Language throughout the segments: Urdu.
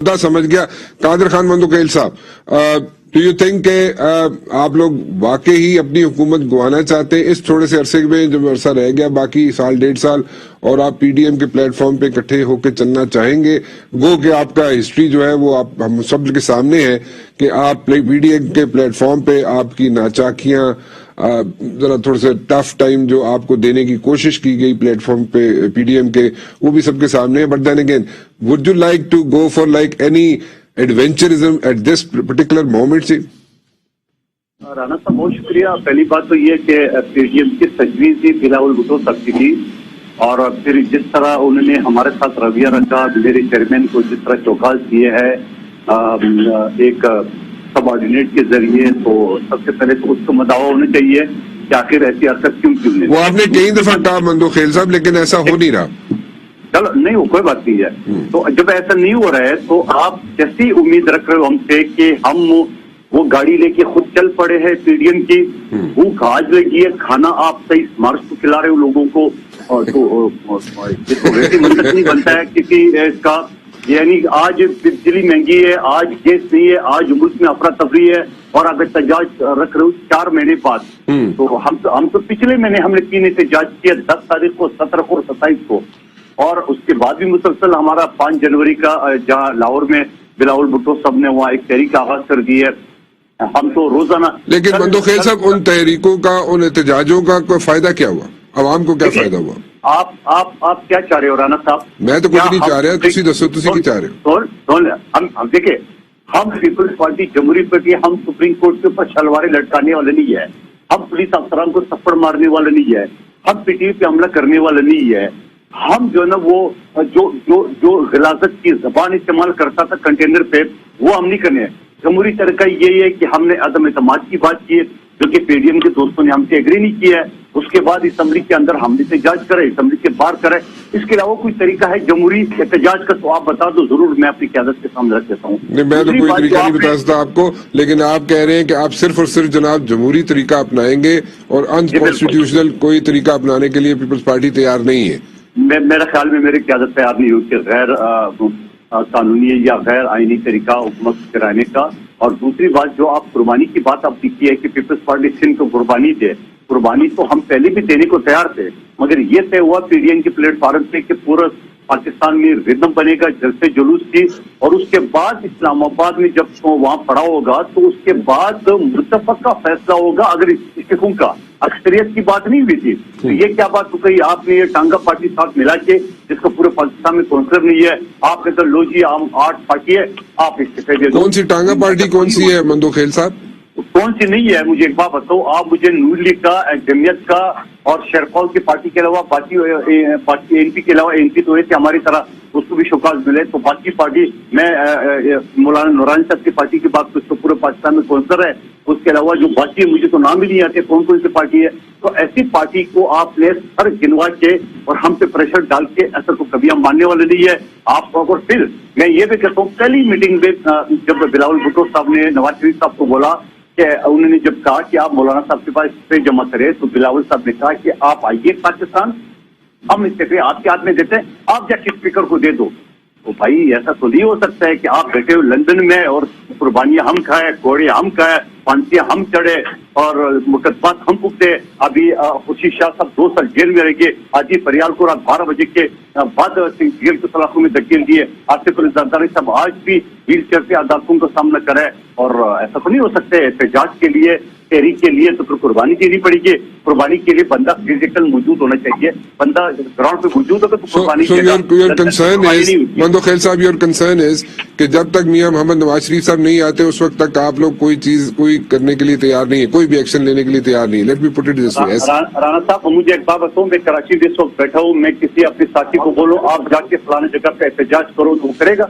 سمجھ گیا. قادر خان مندوخیل صاحب, ڈو یو تھنک کہ آپ لوگ واقعی اپنی حکومت گوانا چاہتے ہیں اس تھوڑے سے عرصے میں جو عرصہ رہ گیا باقی سال ڈیڑھ سال, اور آپ پی ڈی ایم کے پلیٹ فارم پہ اکٹھے ہو کے چلنا چاہیں گے؟ گو کہ آپ کا ہسٹری جو ہے وہ ہم سب کے سامنے ہے کہ آپ پی ڈی ایم کے پلیٹ فارم پہ آپ کی ناچاکیاں, ذرا تھوڑا سا ٹف ٹائم جو آپ کو دینے کی کوشش کی گئی پلیٹ فارم پہ پی ڈی ایم کے, وہ بھی سب کے سامنے ہے. But then again, would you like to go for like any adventurism at this particular moment? Rana صاحب بہت شکریہ. پہلی بات تو یہ کہ پی ڈی ایم کی تجویز ہی بلاول بھٹو صاحب کی تھی, اور پھر جس طرح انہوں نے ہمارے ساتھ رویہ رکھا, میرے چیئرمین کو جس طرح چوکاس دیے ہے ایک سب آرڈینیٹ کے ذریعے, تو سب سے پہلے تو اس کو مداوا ہونا چاہیے کہ آخر ایسی حرکت کیوں کی. وہ آپ نے کئی دفعہ کہا مندوخیل صاحب, لیکن ایسا ہو نہیں رہا. چلو نہیں, وہ کوئی بات نہیں ہے. تو جب ایسا نہیں ہو رہا ہے تو آپ کیسی امید رکھ رہے ہو ہم سے کہ ہم وہ گاڑی لے کے خود چل پڑے ہیں پی ڈی ایم کی, بھوک آج لگی ہے, کھانا آپ صحیح مارچ کو کھلا رہے ہو لوگوں کو, تو جس کو ویسے منت نہیں بنتا ہے کسی اس کا. یعنی آج بجلی مہنگی ہے, آج گیس نہیں ہے, آج ملک میں افراتفری ہے, اور آپ احتجاج رکھ رہے ہو 4 مہینے بعد. تو ہم تو پچھلے مہینے ہم نے 3 احتجاج کیا, 10 تاریخ کو, 17 کو اور 27 کو, اور اس کے بعد بھی مسلسل ہمارا 5 جنوری کا جہاں لاہور میں بلاول بھٹو صاحب نے وہاں ایک تحریک آغاز کر دی ہے, ہم تو روزانہ. لیکن مندوخیل صاحب, ان تحریکوں کا, ان احتجاجوں کا کوئی فائدہ کیا ہوا؟ عوام کو کیا فائدہ ہوا؟ آپ کیا چاہ رہے ہو رانا صاحب؟ میں تو کچھ نہیں چاہ رہا, تسی دسو تسی کی چاہ رہے ہو؟ ہم دیکھیں, ہم پیپلز پارٹی جمہوری پارٹی, ہم سپریم کورٹ کے اوپر شلواریں لٹکانے والے نہیں ہے, ہم پولیس افسران کو تھپڑ مارنے والے نہیں ہے, ہم پی ٹی ایم پہ حملہ کرنے والے نہیں ہے. ہم جو ہے نا وہ جو غلاظت کی زبان استعمال کرتا تھا کنٹینر پہ, وہ ہم نہیں کرنے ہیں. جمہوری طریقہ یہی ہے کہ ہم نے عدم اعتماد کی بات کی ہے, جو کہ پی ڈی ایم کے دوستوں نے ہم سے ایگری نہیں کیا ہے. اس کے بعد اسمبلی کے اندر ہم احتجاج کرے, اسمبلی کے باہر کرے. اس کے علاوہ کوئی طریقہ ہے جمہوری احتجاج کا تو آپ بتا دو, ضرور میں اپنی قیادت کے سامنے رکھ دیتا ہوں. میں تو کوئی طریقہ نہیں بتا سکتا آپ کو, لیکن آپ کہہ رہے ہیں کہ آپ صرف اور صرف جناب جمہوری طریقہ اپنائیں گے, اور انکانسٹیٹیوشنل کوئی طریقہ اپنانے کے لیے پیپلز پارٹی تیار نہیں ہے. میرا خیال میں میری قیادت تیار نہیں ہوئی کہ غیر قانونی یا غیر آئینی طریقہ حکومت کرانے کا. اور دوسری بات, جو آپ قربانی کی بات آپ کی ہے کہ پیپلز پارٹی سندھ کو قربانی دے, قربانی تو ہم پہلے بھی دینے کو تیار تھے, مگر یہ طے ہوا پی ڈی ایم کے پلیٹ فارم پہ کہ پورا پاکستان میں ردم بنے گا, جلسے جلوس کی, اور اس کے بعد اسلام آباد میں جب وہاں پڑا ہوگا تو اس کے بعد متفق کا فیصلہ ہوگا. اگر استعفوں کا اکثریت کی بات نہیں ہوئی تھی, تو یہ کیا بات کہی آپ نے, یہ ٹانگا پارٹی ساتھ ملا کے, جس کا پورے پاکستان میں کونسلر نہیں ہے, آپ کہتے لو جی ہم 8 پارٹی ہے, آپ استعفے دے دو. کون سی ٹانگا پارٹی کون سی ہے مندوخیل صاحب؟ کون سی نہیں ہے, مجھے ایک بات بتاؤ آپ مجھے. نور لیگ کا, جمعیت کا اور شیرخوال کی پارٹی کے علاوہ باقی پارٹی این پی کے علاوہ, این پی تو ایسے ہماری طرح اس کو بھی شوکاز ملے, تو باقی پارٹی میں مولانا نورانی صاحب کی پارٹی کی بات تو پورے پاکستان میں کونسلر ہے, اس کے علاوہ جو باقی مجھے تو نام ہی نہیں آتے کون کون سی پارٹی ہے. تو ایسی پارٹی کو آپ نے سر گنوا کے اور ہم پہ پریشر ڈال کے, ایسا تو کبھی ہم ماننے والے نہیں ہے آپ کو. اور پھر میں یہ بھی کہتا ہوں, پہلی میٹنگ میں جب بلاول بھٹو صاحب نے نواز شریف صاحب کو بولا کہ انہوں نے جب کہا کہ آپ مولانا صاحب کے پاس استعفے جمع کرے, تو بلاول صاحب نے کہا کہ آپ آئیے پاکستان, ہم استعفے آپ کے ہاتھ میں دیتے ہیں, آپ جا کے اسپیکر کو دے دو. تو بھائی ایسا تو نہیں ہو سکتا ہے کہ آپ بیٹھے ہو لندن میں اور قربانیاں ہم کھائے, کوڑے ہم کھائے, پھانسیاں ہم چڑھے اور مقدمات ہم پکتے. ابھی خورشید شاہ صاحب 2 سال جیل میں رہ گئے, آج ہی پریال کو رات 12 بجے کے بعد جیل کے سلاخوں میں دھکیل دیے. آصف علی زرداری صاحب آج بھی ویل چیئر سے عدالتوں کا سامنا کرے, اور ایسا تو نہیں ہو سکتا ہے. احتجاج کے لیے, تحریک کے لیے تو پھر قربانی دینی پڑے گی. قربانی کے لیے بندہ فزیکل موجود ہونا چاہیے, بندہ گراؤنڈ پہ موجود ہوگا تو قربانی مندوخیل صاحب, یور کنسرن از کہ جب تک میاں محمد نواز شریف صاحب نہیں آتے اس وقت تک آپ لوگ کوئی چیز کوئی کرنے کے لیے تیار نہیں ہے, کوئی بھی ایکشن لینے کے لیے تیار نہیں. Let me put it this way. Rana صاحب مجھے ایک بات بتاؤں, میں کراچی میں اس وقت بیٹھا ہوں, میں کسی اپنے ساتھی کو بولوں آپ جا کے فلانے جگہ پہ احتجاج کرو, تو وہ کرے گا؟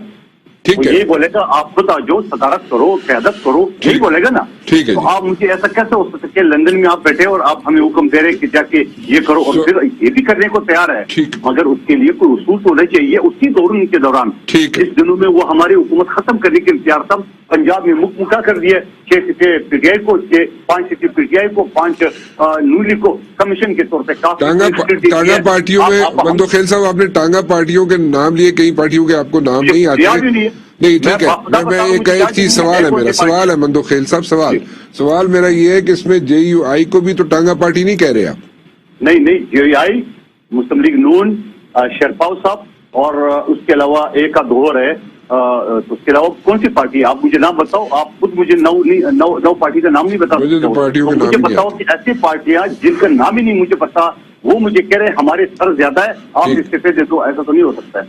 وہ یہی بولے گا آپ خود آجو, صدارت کرو, قیادت کرو, یہی بولے گا نا. تو آپ مجھے ایسا کیسے ہو سکتا کہ لندن میں آپ بیٹھے اور آپ ہمیں حکم دے رہے کہ جا کے یہ کرو, اور پھر یہ بھی کرنے کو تیار ہے, مگر اس کے لیے کوئی اصول تو ہونا چاہیے. اسی دوران کے دوران اس دنوں میں وہ ہماری حکومت ختم کرنے کے انتظار تھا, پنجاب میں مکہ کر دیا, 6 سیٹیں پی ٹی آئی کو, 5 سیٹیں پی ٹی آئی کو, 5 نون لیگ کو کمیشن کے طور پہ. ٹانگا پارٹیوں میں مندوخیل صاحب آپ نے ٹانگا پارٹیوں کے نام لیے, کئی پارٹیوں کے آپ کو نام نہیں آتے, نہیں ٹھیک ہے، میں ایک چیز سوال ہے میرا، سوال ہے مندوق خیل صاحب، سوال میرا یہ ہے کہ اس میں JUI کو بھی تو ٹانگا پارٹی نہیں کہہ رہے آپ؟ نہیں JUI، مسلم لیگ نون، شیرپاؤ صاحب اور اس کے علاوہ ایک کا دور ہے، اس کے علاوہ کون سی پارٹی؟ آپ مجھے نام بتاؤ، آپ خود مجھے نو پارٹی کا نام نہیں بتا مجھے تو پارٹیوں کے نام مجھے بتاؤ کہ ایسی پارٹیاں جن کا نام ہی نہیں مجھے پتا، وہ مجھے کہہ رہے ہمارے سر زیادہ ہے، آپ استعفے دے دو، ایسا تو نہیں ہو سکتا ہے۔